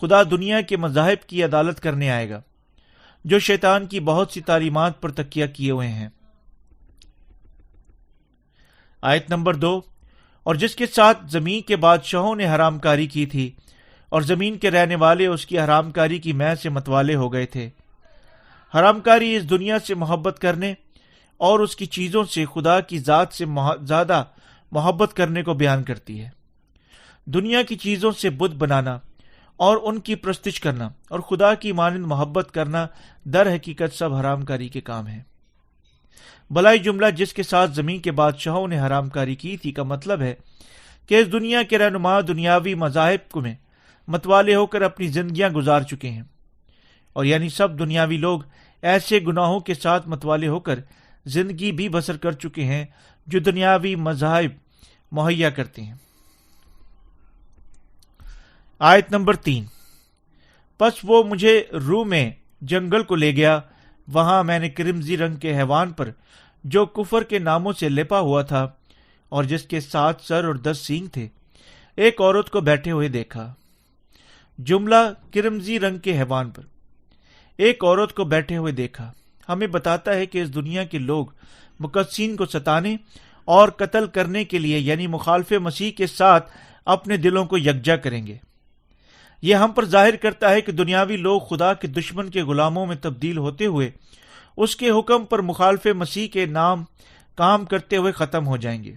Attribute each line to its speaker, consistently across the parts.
Speaker 1: خدا دنیا کے مذاہب کی عدالت کرنے آئے گا جو شیطان کی بہت سی تعلیمات پر تکیہ کیے ہوئے ہیں۔ آیت نمبر 2، اور جس کے ساتھ زمین کے بادشاہوں نے حرام کاری کی تھی اور زمین کے رہنے والے اس کی حرام کاری کی مے سے متوالے ہو گئے تھے۔ حرام کاری اس دنیا سے محبت کرنے اور اس کی چیزوں سے خدا کی ذات سے زیادہ محبت کرنے کو بیان کرتی ہے۔ دنیا کی چیزوں سے بت بنانا اور ان کی پرستش کرنا اور خدا کی مانند محبت کرنا در حقیقت سب حرام کاری کے کام ہیں۔ بلائی جملہ جس کے ساتھ زمین کے بادشاہوں نے حرام کاری کی تھی کا مطلب ہے کہ اس دنیا کے رہنما دنیاوی مذاہب میں متوالے ہو کر اپنی زندگیاں گزار چکے ہیں، اور یعنی سب دنیاوی لوگ ایسے گناہوں کے ساتھ متوالے ہو کر زندگی بھی بسر کر چکے ہیں جو دنیاوی مذاہب مہیا کرتے ہیں۔ آیت نمبر 3، پس وہ مجھے روح میں جنگل کو لے گیا، وہاں میں نے کرمزی رنگ کے حیوان پر جو کفر کے ناموں سے لپا ہوا تھا اور جس کے 7 سر اور 10 سینگ تھے، ایک عورت کو بیٹھے ہوئے دیکھا۔ جملہ کرمزی رنگ کے حیوان پر ایک عورت کو بیٹھے ہوئے دیکھا ہمیں بتاتا ہے کہ اس دنیا کے لوگ مقدسین کو ستانے اور قتل کرنے کے لیے یعنی مخالف مسیح کے ساتھ اپنے دلوں کو یکجا کریں گے۔ یہ ہم پر ظاہر کرتا ہے کہ دنیاوی لوگ خدا کے دشمن کے غلاموں میں تبدیل ہوتے ہوئے اس کے حکم پر مخالف مسیح کے نام کام کرتے ہوئے ختم ہو جائیں گے۔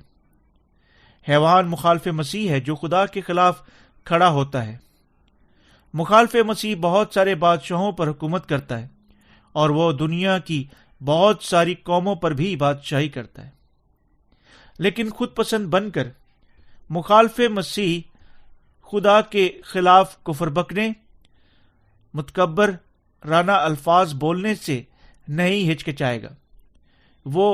Speaker 1: حیوان مخالف مسیح ہے جو خدا کے خلاف کھڑا ہوتا ہے۔ مخالف مسیح بہت سارے بادشاہوں پر حکومت کرتا ہے اور وہ دنیا کی بہت ساری قوموں پر بھی بادشاہی کرتا ہے، لیکن خود پسند بن کر مخالف مسیح خدا کے خلاف کفر بکنے، متکبر رانہ الفاظ بولنے سے نہیں ہچکچائے گا۔ وہ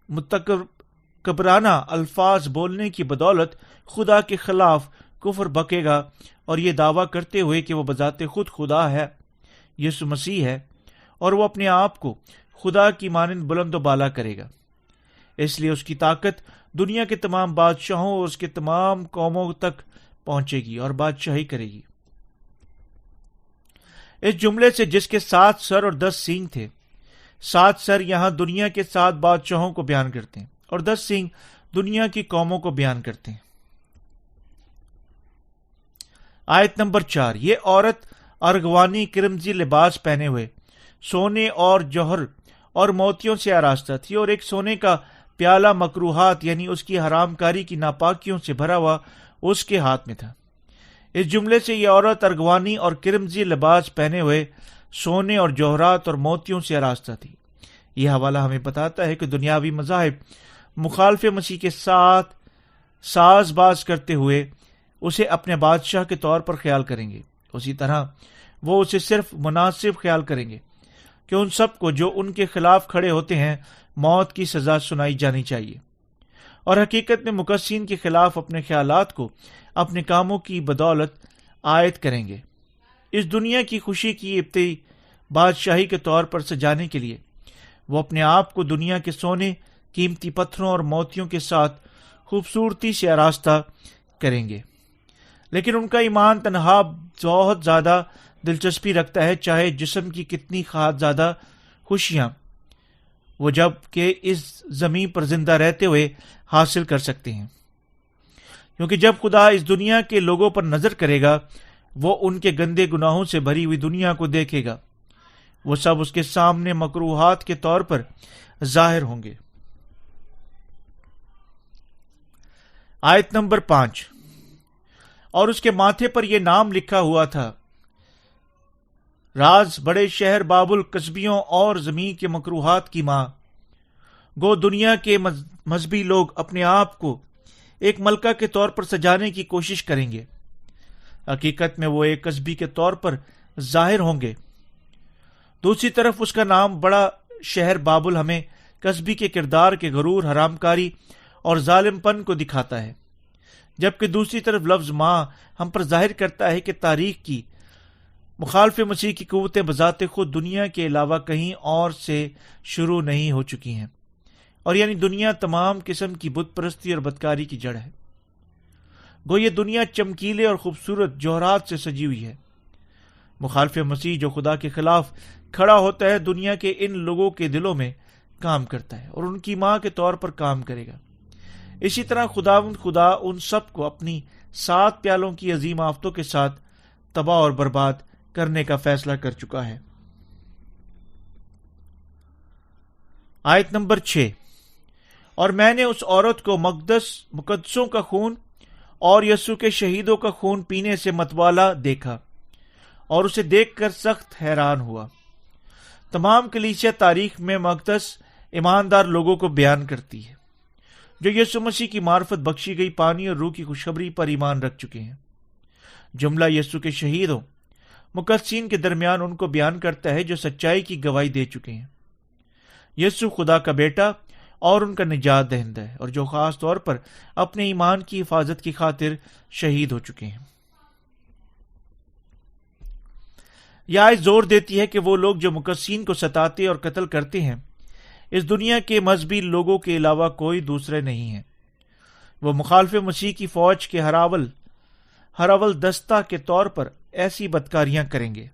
Speaker 1: متکبرانہ الفاظ بولنے کی بدولت خدا کے خلاف کفر بکے گا اور یہ دعویٰ کرتے ہوئے کہ وہ بذات خود خدا ہے، یسوع مسیح ہے، اور وہ اپنے آپ کو خدا کی مانند بلند و بالا کرے گا۔ اس لیے اس کی طاقت دنیا کے تمام بادشاہوں اور اس کے تمام قوموں تک پہنچے گی اور بادشاہی کرے گی۔ اس جملے سے جس کے 7 سر اور 10 سینگ تھے، 7 سر یہاں دنیا کے 7 بادشاہوں کو بیان کرتے ہیں اور 10 سینگ دنیا کی قوموں کو بیان کرتے ہیں۔ آیت نمبر 4، یہ عورت ارغوانی کرمزی لباس پہنے ہوئے سونے اور جوہر اور موتیوں سے آراستہ تھی، اور ایک سونے کا پیالہ مکروہات یعنی اس کی حرام کاری کی ناپاکیوں سے بھرا ہوا اس کے ہاتھ میں تھا۔ اس جملے سے یہ عورت ارغوانی اور کرمزی لباس پہنے ہوئے سونے اور جوہرات اور موتیوں سے آراستہ تھی۔ یہ حوالہ ہمیں بتاتا ہے کہ دنیاوی مذاہب مخالف مسیح کے ساتھ ساز باز کرتے ہوئے اسے اپنے بادشاہ کے طور پر خیال کریں گے، اسی طرح وہ اسے صرف مناسب خیال کریں گے کہ ان سب کو جو ان کے خلاف کھڑے ہوتے ہیں موت کی سزا سنائی جانی چاہیے، اور حقیقت میں مقدسین کے خلاف اپنے خیالات کو اپنے کاموں کی بدولت عائد کریں گے۔ اس دنیا کی خوشی کی ابتدائی بادشاہی کے طور پر سجانے کے لیے وہ اپنے آپ کو دنیا کے سونے، قیمتی پتھروں اور موتیوں کے ساتھ خوبصورتی سے آراستہ کریں گے، لیکن ان کا ایمان تنہا بہت زیادہ دلچسپی رکھتا ہے، چاہے جسم کی کتنی زیادہ خوشیاں وہ جب کہ اس زمین پر زندہ رہتے ہوئے حاصل کر سکتے ہیں، کیونکہ جب خدا اس دنیا کے لوگوں پر نظر کرے گا وہ ان کے گندے گناہوں سے بھری ہوئی دنیا کو دیکھے گا، وہ سب اس کے سامنے مکروہات کے طور پر ظاہر ہوں گے۔ آیت نمبر 5، اور اس کے ماتھے پر یہ نام لکھا ہوا تھا، راز بڑے شہر بابل قصبیوں اور زمین کے مکروہات کی ماں۔ گو دنیا کے مذہبی لوگ اپنے آپ کو ایک ملکہ کے طور پر سجانے کی کوشش کریں گے، حقیقت میں وہ ایک قصبی کے طور پر ظاہر ہوں گے۔ دوسری طرف اس کا نام بڑا شہر بابل ہمیں قصبی کے کردار کے غرور، حرام کاری اور ظالم پن کو دکھاتا ہے، جبکہ دوسری طرف لفظ ماں ہم پر ظاہر کرتا ہے کہ تاریخ کی مخالف مسیح کی قوتیں بذات خود دنیا کے علاوہ کہیں اور سے شروع نہیں ہو چکی ہیں، اور یعنی دنیا تمام قسم کی بت پرستی اور بدکاری کی جڑ ہے۔ گو یہ دنیا چمکیلے اور خوبصورت جوہرات سے سجی ہوئی ہے، مخالف مسیح جو خدا کے خلاف کھڑا ہوتا ہے دنیا کے ان لوگوں کے دلوں میں کام کرتا ہے اور ان کی ماں کے طور پر کام کرے گا۔ اسی طرح خدا ان سب کو اپنی 7 پیالوں کی عظیم آفتوں کے ساتھ تباہ اور برباد کرنے کا فیصلہ کر چکا ہے۔ آیت نمبر 6، اور میں نے اس عورت کو مقدسوں کا خون اور یسوع کے شہیدوں کا خون پینے سے متوالا دیکھا اور اسے دیکھ کر سخت حیران ہوا۔ تمام کلیسیا تاریخ میں مقدس ایماندار لوگوں کو بیان کرتی ہے جو یسوع مسیح کی معرفت بخشی گئی پانی اور روح کی خوشخبری پر ایمان رکھ چکے ہیں۔ جملہ یسوع کے شہیدوں مقدسین کے درمیان ان کو بیان کرتا ہے جو سچائی کی گواہی دے چکے ہیں۔ یسوع خدا کا بیٹا اور ان کا نجات دہندہ ہے اور جو خاص طور پر اپنے ایمان کی حفاظت کی خاطر شہید ہو چکے ہیں۔ یہ آیت زور دیتی ہے کہ وہ لوگ جو مقدسین کو ستاتے اور قتل کرتے ہیں اس دنیا کے مذہبی لوگوں کے علاوہ کوئی دوسرے نہیں ہیں۔ وہ مخالف مسیح کی فوج کے ہراول دستہ کے طور پر ایسی بدکاریاں کریں گے۔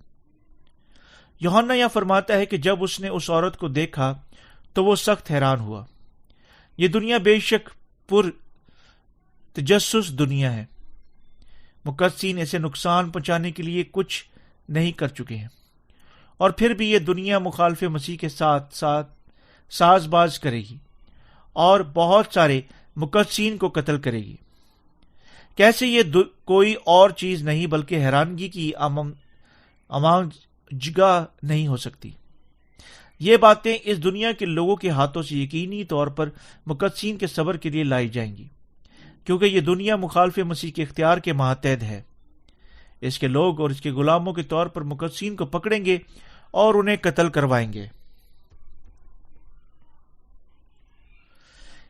Speaker 1: یوحنا یہ فرماتا ہے کہ جب اس نے اس عورت کو دیکھا تو وہ سخت حیران ہوا۔ یہ دنیا بے شک پر تجسس دنیا ہے۔ مقدسین اسے نقصان پہنچانے کے لیے کچھ نہیں کر چکے ہیں، اور پھر بھی یہ دنیا مخالف مسیح کے ساتھ ساز باز کرے گی اور بہت سارے مقدسین کو قتل کرے گی۔ کیسے یہ کوئی اور چیز نہیں بلکہ حیرانگی کی جگہ نہیں ہو سکتی۔ یہ باتیں اس دنیا کے لوگوں کے ہاتھوں سے یقینی طور پر مقدسین کے صبر کے لیے لائی جائیں گی، کیونکہ یہ دنیا مخالف مسیح کے اختیار کے ماتحت ہے۔ اس کے لوگ اور اس کے غلاموں کے طور پر مقدسین کو پکڑیں گے اور انہیں قتل کروائیں گے۔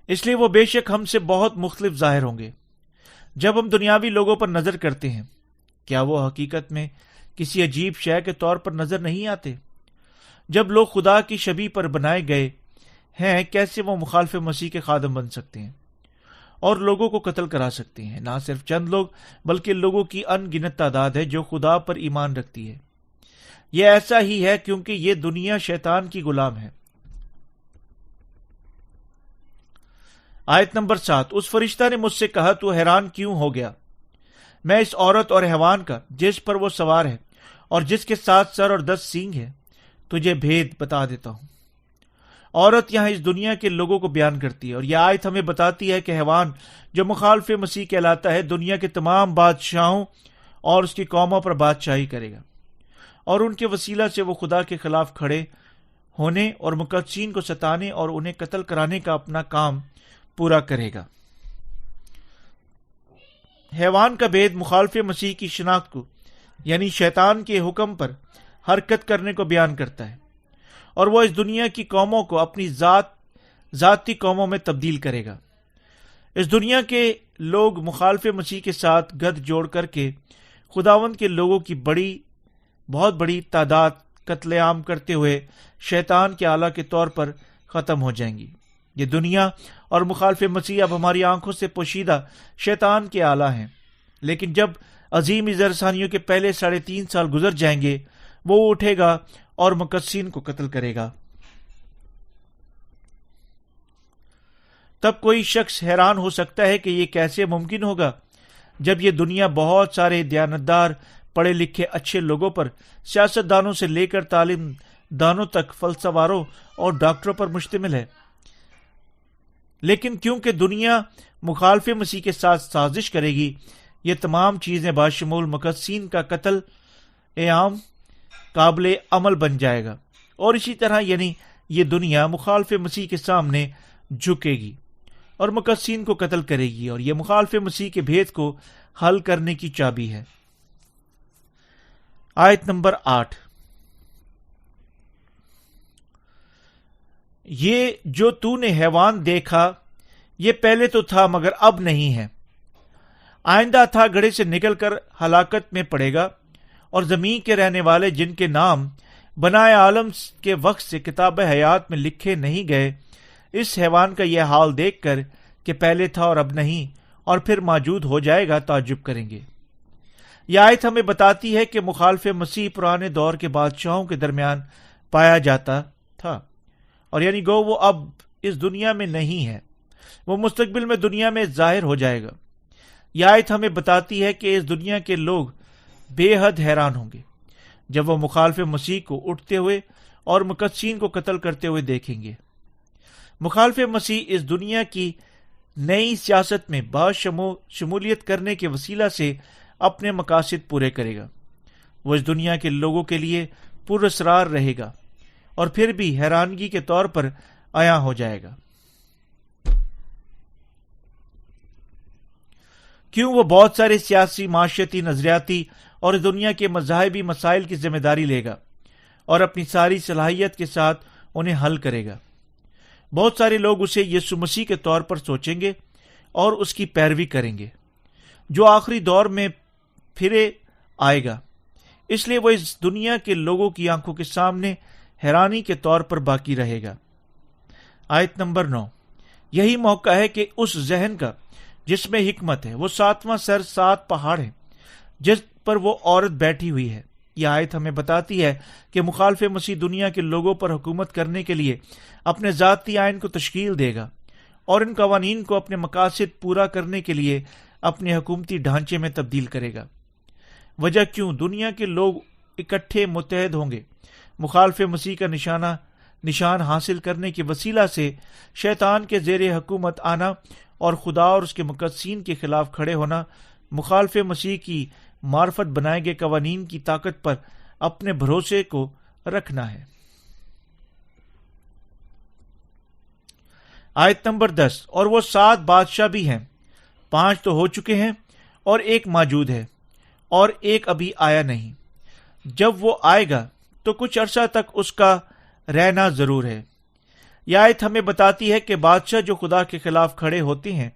Speaker 1: اس لیے وہ بے شک ہم سے بہت مختلف ظاہر ہوں گے۔ جب ہم دنیاوی لوگوں پر نظر کرتے ہیں، کیا وہ حقیقت میں کسی عجیب شے کے طور پر نظر نہیں آتے؟ جب لوگ خدا کی شبیہ پر بنائے گئے ہیں، کیسے وہ مخالف مسیح کے خادم بن سکتے ہیں اور لوگوں کو قتل کرا سکتے ہیں؟ نہ صرف چند لوگ بلکہ لوگوں کی ان گنت تعداد ہے جو خدا پر ایمان رکھتی ہے۔ یہ ایسا ہی ہے کیونکہ یہ دنیا شیطان کی غلام ہے۔ آیت نمبر 7، اس فرشتہ نے مجھ سے کہا تو حیران کیوں ہو گیا؟ میں اس عورت اور حیوان کا جس پر وہ سوار ہے اور جس کے 7 سر اور 10 سینگ ہے تجھے بھید بتا دیتا ہوں۔ عورت یہاں اس دنیا کے لوگوں کو بیان کرتی ہے، اور یہ آیت ہمیں بتاتی ہے کہ حیوان جو مخالف مسیح کہلاتا ہے دنیا کے تمام بادشاہوں اور اس کی قوموں پر بادشاہی کرے گا، اور ان کے وسیلہ سے وہ خدا کے خلاف کھڑے ہونے اور مقدسین کو ستانے اور انہیں قتل کرانے کا اپنا کام پورا کرے گا۔ حیوان کا بھید مخالف مسیح کی شناخت کو یعنی شیطان کے حکم پر حرکت کرنے کو بیان کرتا ہے، اور وہ اس دنیا کی قوموں کو اپنی ذاتی قوموں میں تبدیل کرے گا۔ اس دنیا کے لوگ مخالف مسیح کے ساتھ گٹھ جوڑ کر کے خداوند کے لوگوں کی بہت بڑی تعداد قتل عام کرتے ہوئے شیطان کے آلہ کے طور پر ختم ہو جائیں گی۔ یہ دنیا اور مخالف مسیح اب ہماری آنکھوں سے پوشیدہ شیطان کے آلہ ہیں، لیکن جب عظیم اظہارثانیوں کے پہلے 3.5 سال گزر جائیں گے وہ اٹھے گا اور مقدسین کو قتل کرے گا۔ تب کوئی شخص حیران ہو سکتا ہے کہ یہ کیسے ممکن ہوگا جب یہ دنیا بہت سارے دیانتدار پڑھے لکھے اچھے لوگوں پر، سیاست دانوں سے لے کر تعلیم دانوں تک، فلسفاروں اور ڈاکٹروں پر مشتمل ہے۔ لیکن کیونکہ دنیا مخالف مسیح کے ساتھ سازش کرے گی، یہ تمام چیزیں باشمول مقدسین کا قتل عام قابل عمل بن جائے گا، اور اسی طرح یعنی یہ دنیا مخالف مسیح کے سامنے جھکے گی اور مقدسین کو قتل کرے گی، اور یہ مخالف مسیح کے بھید کو حل کرنے کی چابی ہے۔ آیت نمبر 8، یہ جو تو نے حیوان دیکھا یہ پہلے تو تھا مگر اب نہیں ہے، آئندہ تھا، گڑھے سے نکل کر ہلاکت میں پڑے گا، اور زمین کے رہنے والے جن کے نام بنائے عالم کے وقت سے کتاب حیات میں لکھے نہیں گئے، اس حیوان کا یہ حال دیکھ کر کہ پہلے تھا اور اب نہیں اور پھر موجود ہو جائے گا تعجب کریں گے۔ یہ آیت ہمیں بتاتی ہے کہ مخالف مسیح پرانے دور کے بادشاہوں کے درمیان پایا جاتا تھا، اور یعنی گو وہ اب اس دنیا میں نہیں ہے، وہ مستقبل میں دنیا میں ظاہر ہو جائے گا۔ یہ آیت ہمیں بتاتی ہے کہ اس دنیا کے لوگ بے حد حیران ہوں گے جب وہ مخالف مسیح کو اٹھتے ہوئے اور مقدسین کو قتل کرتے ہوئے دیکھیں گے۔ مخالف مسیح اس دنیا کی نئی سیاست میں شمولیت کرنے کے وسیلہ سے اپنے مقاصد پورے کرے گا۔ وہ اس دنیا کے لوگوں کے لیے پراسرار رہے گا اور پھر بھی حیرانگی کے طور پر عیاں ہو جائے گا۔ کیوں وہ بہت سارے سیاسی، معاشرتی، نظریاتی اور اس دنیا کے مذاہبی مسائل کی ذمہ داری لے گا اور اپنی ساری صلاحیت کے ساتھ انہیں حل کرے گا۔ بہت سارے لوگ اسے یسوع مسیح کے طور پر سوچیں گے اور اس کی پیروی کریں گے، جو آخری دور میں پھرے آئے گا۔ اس لیے وہ اس دنیا کے لوگوں کی آنکھوں کے سامنے حیرانی کے طور پر باقی رہے گا۔ آیت نمبر 9، یہی موقع ہے کہ اس ذہن کا جس میں حکمت ہے، وہ 7واں سر 7 پہاڑ ہے جس پر وہ عورت بیٹھی ہوئی ہے۔ یہ آیت ہمیں بتاتی ہے کہ مخالف مسیح دنیا کے لوگوں پر حکومت کرنے کے لیے اپنے ذاتی آئین کو تشکیل دے گا اور ان قوانین کو اپنے مقاصد پورا کرنے کے لیے اپنے حکومتی ڈھانچے میں تبدیل کرے گا۔ وجہ کیوں دنیا کے لوگ اکٹھے متحد ہوں گے مخالف مسیح کا نشان حاصل کرنے کے وسیلہ سے شیطان کے زیر حکومت آنا اور خدا اور اس کے مقدسین کے خلاف کھڑے ہونا، مخالف مسیح کی معرفت بنائے گئے قوانین کی طاقت پر اپنے بھروسے کو رکھنا ہے۔ آیت نمبر 10، اور وہ 7 بادشاہ بھی ہیں، 5 تو ہو چکے ہیں اور ایک موجود ہے اور ایک ابھی آیا نہیں۔ جب وہ آئے گا تو کچھ عرصہ تک اس کا رہنا ضرور ہے۔ یہ آیت ہمیں بتاتی ہے کہ بادشاہ جو خدا کے خلاف کھڑے ہوتے ہیں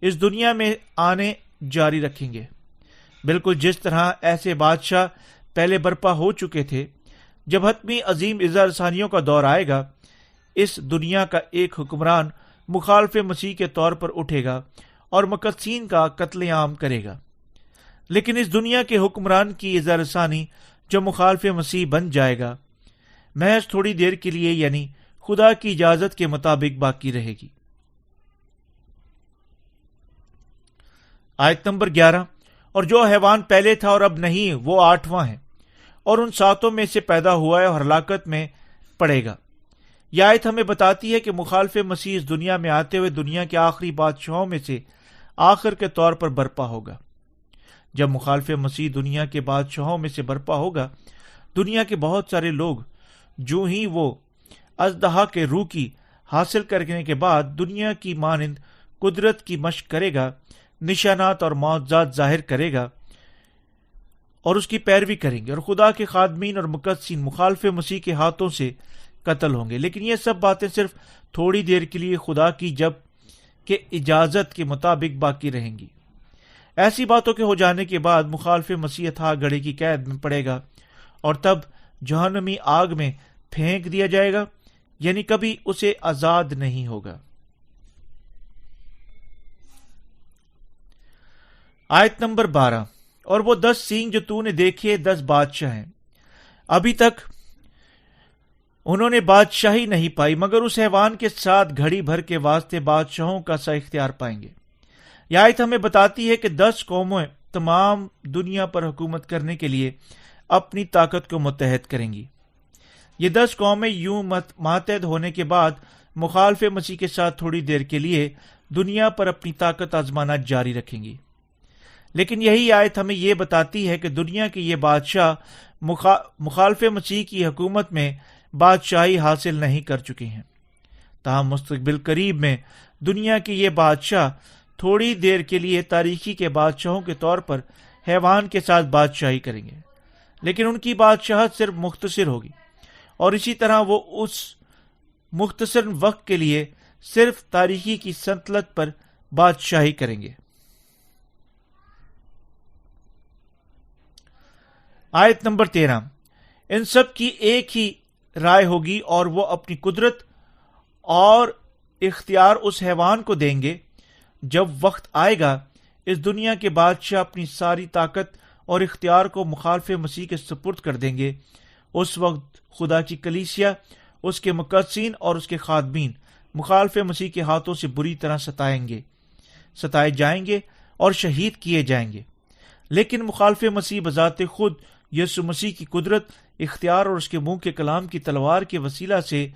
Speaker 1: اس دنیا میں آنے جاری رکھیں گے، بالکل جس طرح ایسے بادشاہ پہلے برپا ہو چکے تھے۔ جب حتمی عظیم اظہار ثانیوں کا دور آئے گا، اس دنیا کا ایک حکمران مخالف مسیح کے طور پر اٹھے گا اور مقدسین کا قتل عام کرے گا۔ لیکن اس دنیا کے حکمران کی اظہار ثانی جو مخالف مسیح بن جائے گا، محض تھوڑی دیر کے لیے، یعنی خدا کی اجازت کے مطابق باقی رہے گی۔ آیت نمبر 11، اور جو حیوان پہلے تھا اور اب نہیں، وہ 8واں ہے اور ان 7 میں سے پیدا ہوا ہے اور ہلاکت میں پڑے گا۔ یہ آیت ہمیں بتاتی ہے کہ مخالف مسیح اس دنیا میں آتے ہوئے دنیا کے آخری بادشاہوں میں سے آخر کے طور پر برپا ہوگا۔ جب مخالف مسیح دنیا کے بادشاہوں میں سے برپا ہوگا، دنیا کے بہت سارے لوگ جو ہی وہ اژدہا کے روح کی حاصل کرنے کے بعد دنیا کی مانند قدرت کی مشق کرے گا، نشانات اور معجزات ظاہر کرے گا اور اس کی پیروی کریں گے، اور خدا کے خادمین اور مقدسین مخالف مسیح کے ہاتھوں سے قتل ہوں گے۔ لیکن یہ سب باتیں صرف تھوڑی دیر کے لیے خدا کی جب کہ اجازت کے مطابق باقی رہیں گی۔ ایسی باتوں کے ہو جانے کے بعد مخالف مسیح تھا گڑھے کی قید میں پڑے گا اور تب جہنمی آگ میں پھینک دیا جائے گا، یعنی کبھی اسے آزاد نہیں ہوگا۔ آیت نمبر 12، اور وہ 10 سینگ جو تو نے دیکھے 10 بادشاہ ہیں، ابھی تک انہوں نے بادشاہی نہیں پائی مگر اس حیوان کے ساتھ گھڑی بھر کے واسطے بادشاہوں کا سا اختیار پائیں گے۔ یہ آیت ہمیں بتاتی ہے کہ 10 قومیں تمام دنیا پر حکومت کرنے کے لیے اپنی طاقت کو متحد کریں گی۔ یہ 10 قومیں یوں ماتحد ہونے کے بعد مخالف مسیح کے ساتھ تھوڑی دیر کے لیے دنیا پر اپنی طاقت آزمانا جاری رکھیں گی۔ لیکن یہی آیت ہمیں یہ بتاتی ہے کہ دنیا کے یہ بادشاہ مخالف مسیح کی حکومت میں بادشاہی حاصل نہیں کر چکے ہیں، تاہم مستقبل قریب میں دنیا کے یہ بادشاہ تھوڑی دیر کے لیے تاریخی کے بادشاہوں کے طور پر حیوان کے ساتھ بادشاہی کریں گے، لیکن ان کی بادشاہت صرف مختصر ہوگی اور اسی طرح وہ اس مختصر وقت کے لیے صرف تاریخی کی سلطنت پر بادشاہی کریں گے۔ آیت نمبر 13، ان سب کی ایک ہی رائے ہوگی اور وہ اپنی قدرت اور اختیار اس حیوان کو دیں گے۔ جب وقت آئے گا اس دنیا کے بادشاہ اپنی ساری طاقت اور اختیار کو مخالف مسیح کے سپرد کر دیں گے، اس وقت خدا کی کلیسیا، اس کے مقدسین اور اس کے خادمین مخالف مسیح کے ہاتھوں سے بری طرح ستائے جائیں گے اور شہید کیے جائیں گے۔ لیکن مخالف مسیح بذات خود یسوع مسیح کی قدرت، اختیار اور اس کے منہ کے کلام کی تلوار کے وسیلہ سے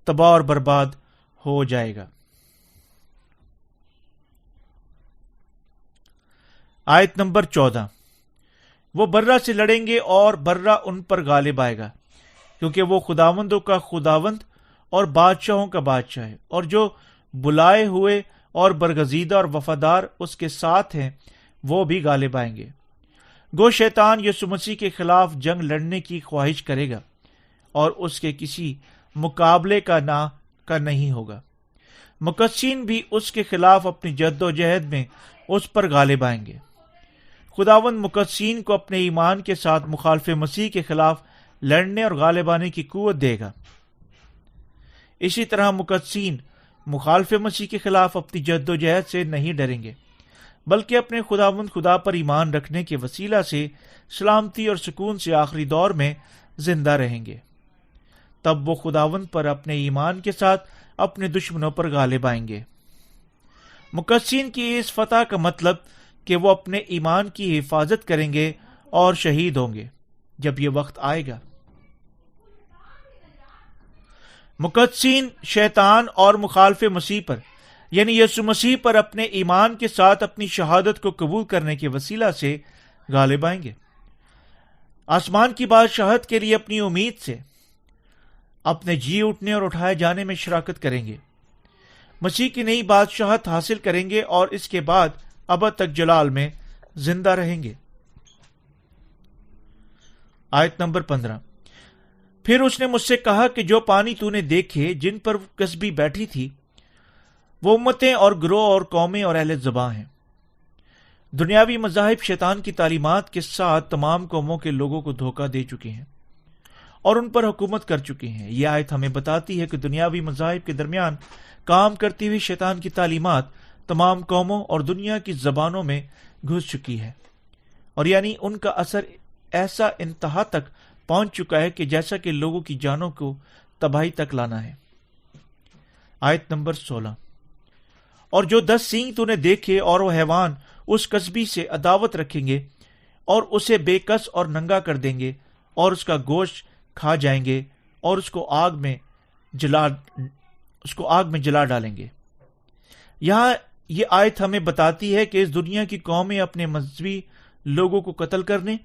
Speaker 1: تباہ اور برباد ہو جائے گا۔ آیت نمبر 14، وہ برہ سے لڑیں گے اور برہ ان پر غالب آئے گا، کیونکہ وہ خداوندوں کا خداوند اور بادشاہوں کا بادشاہ ہے، اور جو بلائے ہوئے اور برگزیدہ اور وفادار اس کے ساتھ ہیں وہ بھی غالب آئیں گے۔ گو شیطان یسوع مسیح کے خلاف جنگ لڑنے کی خواہش کرے گا اور اس کے کسی مقابلے کا نہیں ہوگا۔ مقدسین بھی اس کے خلاف اپنی جد و جہد میں اس پر غالب آئیں گے۔ خداوند مقدسین کو اپنے ایمان کے ساتھ مخالف مسیح کے خلاف لڑنے اور غالب آنے کی قوت دے گا۔ اسی طرح مقدسین مخالف مسیح کے خلاف اپنی جد و جہد سے نہیں ڈریں گے، بلکہ اپنے خداوند خدا پر ایمان رکھنے کے وسیلہ سے سلامتی اور سکون سے آخری دور میں زندہ رہیں گے۔ تب وہ خداوند پر اپنے ایمان کے ساتھ اپنے دشمنوں پر غالب آئیں گے۔ مقدسین کی اس فتح کا مطلب کہ وہ اپنے ایمان کی حفاظت کریں گے اور شہید ہوں گے جب یہ وقت آئے گا۔ مقدسین شیطان اور مخالف مسیح پر یعنی یسوع مسیح پر اپنے ایمان کے ساتھ اپنی شہادت کو قبول کرنے کے وسیلہ سے غالب آئیں گے۔ آسمان کی بادشاہت کے لیے اپنی امید سے اپنے جی اٹھنے اور اٹھائے جانے میں شراکت کریں گے، مسیح کی نئی بادشاہت حاصل کریں گے اور اس کے بعد ابد تک جلال میں زندہ رہیں گے۔ آیت نمبر 15، پھر اس نے مجھ سے کہا کہ جو پانی تو نے دیکھے جن پر کسبی بیٹھی تھی وہ امتیں اور گروہ اور قومیں اور اہل زباں ہیں۔ دنیاوی مذاہب شیطان کی تعلیمات کے ساتھ تمام قوموں کے لوگوں کو دھوکہ دے چکے ہیں اور ان پر حکومت کر چکے ہیں۔ یہ آیت ہمیں بتاتی ہے کہ دنیاوی مذاہب کے درمیان کام کرتی ہوئی شیطان کی تعلیمات تمام قوموں اور دنیا کی زبانوں میں گھس چکی ہے، اور یعنی ان کا اثر ایسا انتہا تک پہنچ چکا ہے کہ جیسا کہ لوگوں کی جانوں کو تباہی تک لانا ہے۔ آیت نمبر 16، اور جو 10 سینگ تو نے دیکھے اور وہ حیوان اس کسبی سے عداوت رکھیں گے اور اسے بے کس اور ننگا کر دیں گے اور اس کا گوشت کھا جائیں گے اور اس کو آگ میں جلا ڈالیں گے۔ یہاں یہ آیت ہمیں بتاتی ہے کہ اس دنیا کی قومیں اپنے مذہبی لوگوں کو قتل کرنے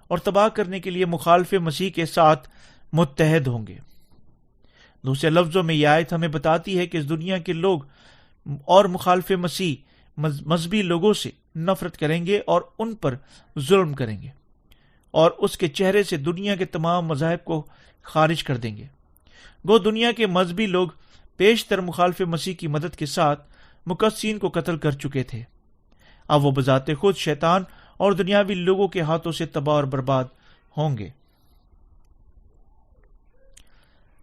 Speaker 1: اور تباہ کرنے کے لیے مخالف مسیح کے ساتھ متحد ہوں گے۔ دوسرے لفظوں میں یہ آیت ہمیں بتاتی ہے کہ اس دنیا کے لوگ اور مخالف مسیح مذہبی لوگوں سے نفرت کریں گے اور ان پر ظلم کریں گے اور اس کے چہرے سے دنیا کے تمام مذاہب کو خارج کر دیں گے۔ گو دنیا کے مذہبی لوگ پیشتر مخالف مسیح کی مدد کے ساتھ مقدسین کو قتل کر چکے تھے، اب وہ بذات خود شیطان اور دنیاوی لوگوں کے ہاتھوں سے تباہ اور برباد ہوں گے۔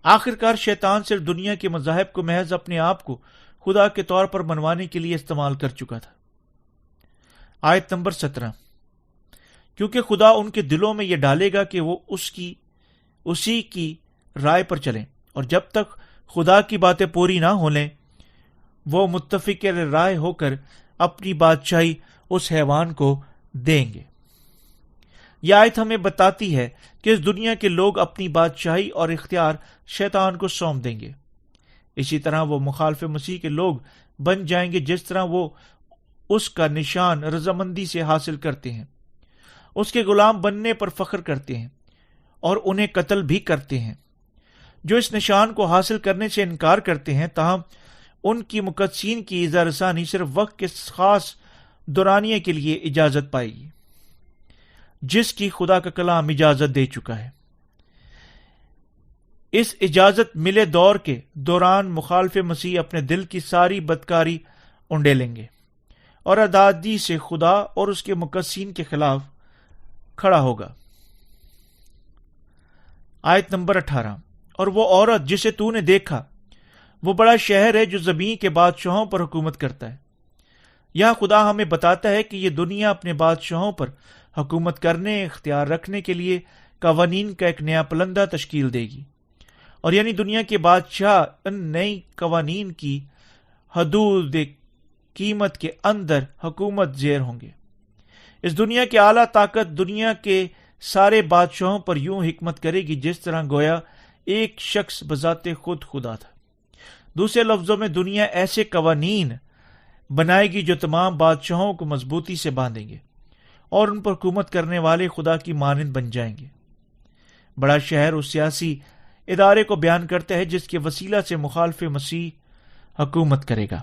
Speaker 1: آخرکار شیطان صرف دنیا کے مذاہب کو محض اپنے آپ کو خدا کے طور پر منوانے کے لیے استعمال کر چکا تھا۔ آیت نمبر 17، کیونکہ خدا ان کے دلوں میں یہ ڈالے گا کہ وہ اسی کی رائے پر چلیں، اور جب تک خدا کی باتیں پوری نہ ہو لیں وہ متفق رائے ہو کر اپنی بادشاہی اس حیوان کو دیں گے۔ یہ آیت ہمیں بتاتی ہے کہ اس دنیا کے لوگ اپنی بادشاہی اور اختیار شیطان کو سونپ دیں گے۔ اسی طرح وہ مخالف مسیح کے لوگ بن جائیں گے، جس طرح وہ اس کا نشان رضامندی سے حاصل کرتے ہیں، اس کے غلام بننے پر فخر کرتے ہیں اور انہیں قتل بھی کرتے ہیں۔ جو اس نشان کو حاصل کرنے سے انکار کرتے ہیں تاہم ان کی مقدسین کی ایذا رسانی صرف وقت کے خاص دورانیے کے لیے اجازت پائے گی، جس کی خدا کا کلام اجازت دے چکا ہے۔ اس اجازت ملے دور کے دوران مخالف مسیح اپنے دل کی ساری بدکاری انڈیلیں گے اور ادادی سے خدا اور اس کے مقدسین کے خلاف کھڑا ہوگا۔ آیت نمبر 18، اور وہ عورت جسے تو نے دیکھا وہ بڑا شہر ہے جو زمین کے بادشاہوں پر حکومت کرتا ہے۔ یہاں خدا ہمیں بتاتا ہے کہ یہ دنیا اپنے بادشاہوں پر حکومت کرنے، اختیار رکھنے کے لیے قوانین کا ایک نیا پلندہ تشکیل دے گی، اور یعنی دنیا کے بادشاہ ان نئی قوانین کی حدود قیمت کے اندر حکومت زیر ہوں گے۔ اس دنیا کی اعلیٰ طاقت دنیا کے سارے بادشاہوں پر یوں حکمت کرے گی جس طرح گویا ایک شخص بذات خود خدا تھا۔ دوسرے لفظوں میں دنیا ایسے قوانین بنائے گی جو تمام بادشاہوں کو مضبوطی سے باندھیں گے اور ان پر حکومت کرنے والے خدا کی مانند بن جائیں گے۔ بڑا شہر اس سیاسی ادارے کو بیان کرتا ہے جس کے وسیلہ سے مخالف مسیح حکومت کرے گا۔